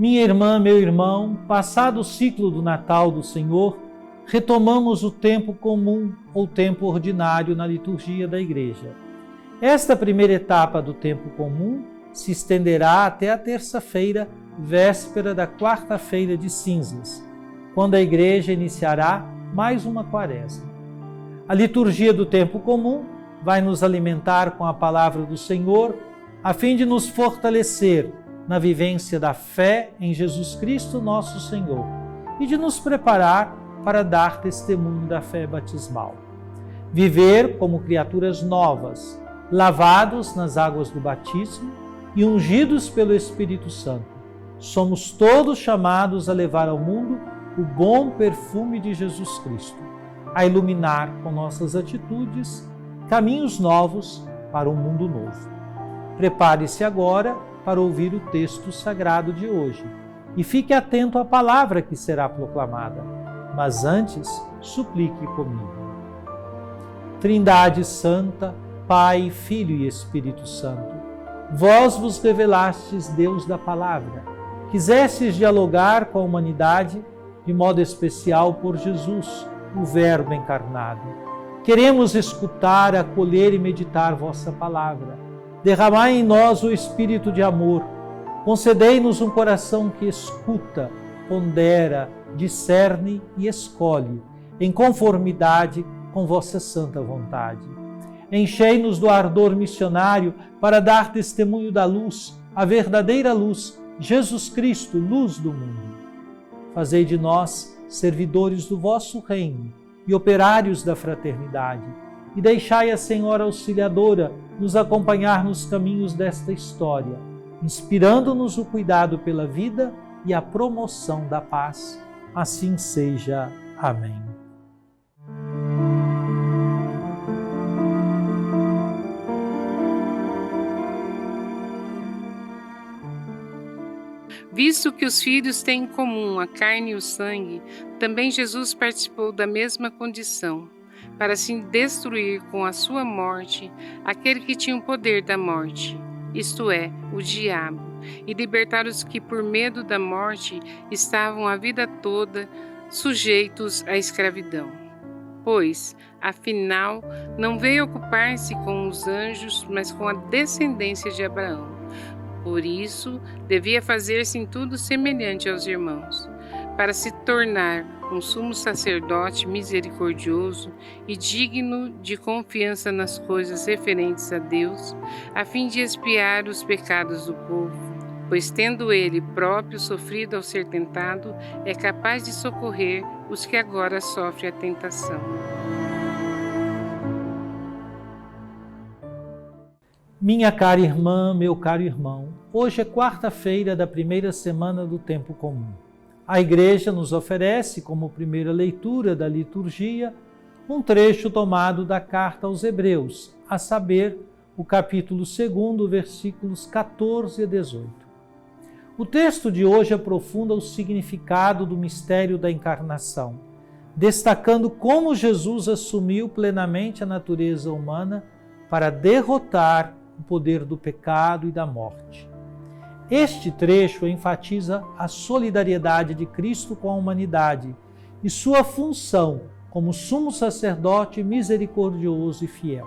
Minha irmã, meu irmão, passado o ciclo do Natal do Senhor, retomamos o tempo comum ou tempo ordinário na liturgia da Igreja. Esta primeira etapa do tempo comum se estenderá até a terça-feira, véspera da quarta-feira de cinzas, quando a Igreja iniciará mais uma quaresma. A liturgia do tempo comum vai nos alimentar com a palavra do Senhor, a fim de nos fortalecer na vivência da fé em Jesus Cristo, nosso Senhor, e de nos preparar para dar testemunho da fé batismal. Viver como criaturas novas, lavados nas águas do batismo e ungidos pelo Espírito Santo. Somos todos chamados a levar ao mundo o bom perfume de Jesus Cristo, a iluminar com nossas atitudes caminhos novos para um mundo novo. Prepare-se agora para ouvir o texto sagrado de hoje e fique atento à palavra que será proclamada, mas antes suplique comigo. Trindade Santa, Pai, Filho e Espírito Santo, vós vos revelastes Deus da palavra, quisestes dialogar com a humanidade de modo especial por Jesus, o Verbo encarnado. Queremos escutar, acolher e meditar vossa palavra. Derramai em nós o espírito de amor. Concedei-nos um coração que escuta, pondera, discerne e escolhe, em conformidade com vossa santa vontade. Enchei-nos do ardor missionário para dar testemunho da luz, a verdadeira luz, Jesus Cristo, luz do mundo. Fazei de nós servidores do vosso reino e operários da fraternidade, e deixai a Senhora Auxiliadora nos acompanhar nos caminhos desta história, inspirando-nos o cuidado pela vida e a promoção da paz. Assim seja. Amém. Visto que os filhos têm em comum a carne e o sangue, também Jesus participou da mesma condição, para assim destruir com a sua morte aquele que tinha o poder da morte, isto é, o diabo, e libertar os que por medo da morte estavam a vida toda sujeitos à escravidão. Pois, afinal, não veio ocupar-se com os anjos, mas com a descendência de Abraão. Por isso, devia fazer-se em tudo semelhante aos irmãos, para se tornar um sumo sacerdote misericordioso e digno de confiança nas coisas referentes a Deus, a fim de expiar os pecados do povo, pois tendo ele próprio sofrido ao ser tentado, é capaz de socorrer os que agora sofrem a tentação. Minha cara irmã, meu caro irmão, hoje é quarta-feira da primeira semana do tempo comum. A Igreja nos oferece, como primeira leitura da liturgia, um trecho tomado da carta aos Hebreus, a saber, o capítulo 2, versículos 14 a 18. O texto de hoje aprofunda o significado do mistério da encarnação, destacando como Jesus assumiu plenamente a natureza humana para derrotar o poder do pecado e da morte. Este trecho enfatiza a solidariedade de Cristo com a humanidade e sua função como sumo sacerdote misericordioso e fiel.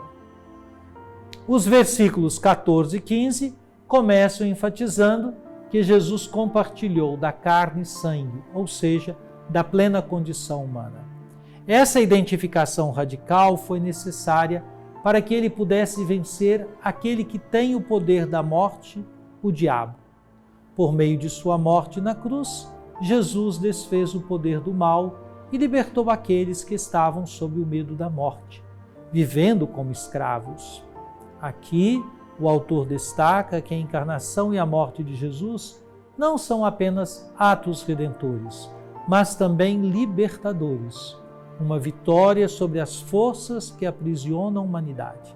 Os versículos 14 e 15 começam enfatizando que Jesus compartilhou da carne e sangue, ou seja, da plena condição humana. Essa identificação radical foi necessária para que ele pudesse vencer aquele que tem o poder da morte, o diabo. Por meio de sua morte na cruz, Jesus desfez o poder do mal e libertou aqueles que estavam sob o medo da morte, vivendo como escravos. Aqui, o autor destaca que a encarnação e a morte de Jesus não são apenas atos redentores, mas também libertadores, uma vitória sobre as forças que aprisionam a humanidade.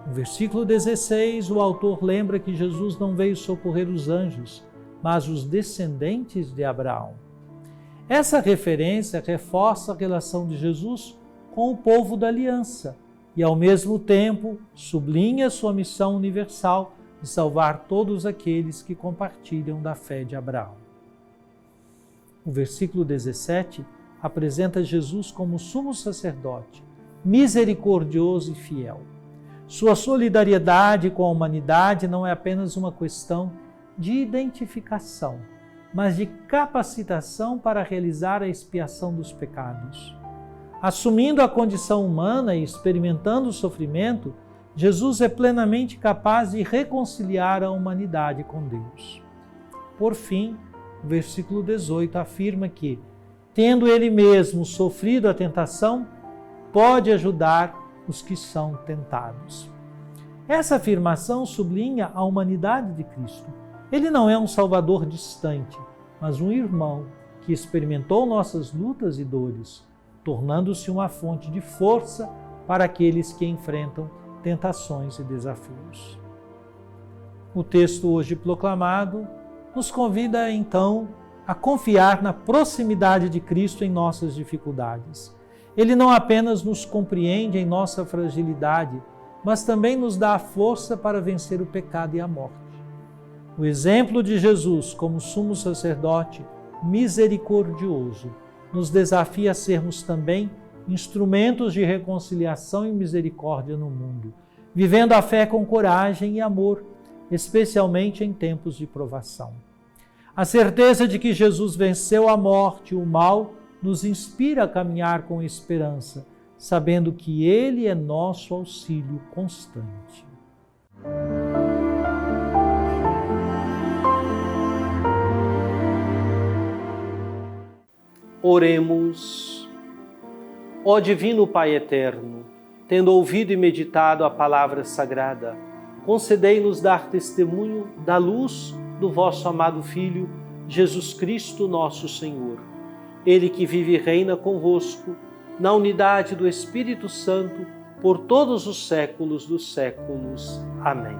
No versículo 16, o autor lembra que Jesus não veio socorrer os anjos, mas os descendentes de Abraão. Essa referência reforça a relação de Jesus com o povo da aliança e, ao mesmo tempo, sublinha sua missão universal e salvar todos aqueles que compartilham da fé de Abraão. O versículo 17 apresenta Jesus como sumo sacerdote, misericordioso e fiel. Sua solidariedade com a humanidade não é apenas uma questão de identificação, mas de capacitação para realizar a expiação dos pecados. Assumindo a condição humana e experimentando o sofrimento, Jesus é plenamente capaz de reconciliar a humanidade com Deus. Por fim, o versículo 18 afirma que, tendo ele mesmo sofrido a tentação, pode ajudar os que são tentados. Essa afirmação sublinha a humanidade de Cristo. Ele não é um Salvador distante, mas um irmão que experimentou nossas lutas e dores, tornando-se uma fonte de força para aqueles que enfrentam tentações e desafios. O texto hoje proclamado nos convida, então, a confiar na proximidade de Cristo em nossas dificuldades. Ele não apenas nos compreende em nossa fragilidade, mas também nos dá a força para vencer o pecado e a morte. O exemplo de Jesus como sumo sacerdote misericordioso nos desafia a sermos também instrumentos de reconciliação e misericórdia no mundo, vivendo a fé com coragem e amor, especialmente em tempos de provação. A certeza de que Jesus venceu a morte e o mal nos inspira a caminhar com esperança, sabendo que Ele é nosso auxílio constante. Oremos. Ó Divino Pai Eterno, tendo ouvido e meditado a palavra sagrada, concedei-nos dar testemunho da luz do vosso amado Filho, Jesus Cristo, nosso Senhor. Ele que vive e reina convosco, na unidade do Espírito Santo, por todos os séculos dos séculos. Amém.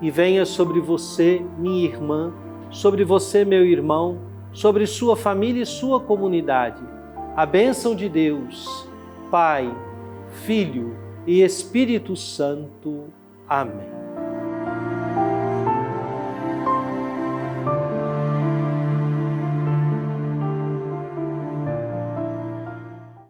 E venha sobre você, minha irmã, sobre você, meu irmão, sobre sua família e sua comunidade, a bênção de Deus, Pai, Filho e Espírito Santo. Amém.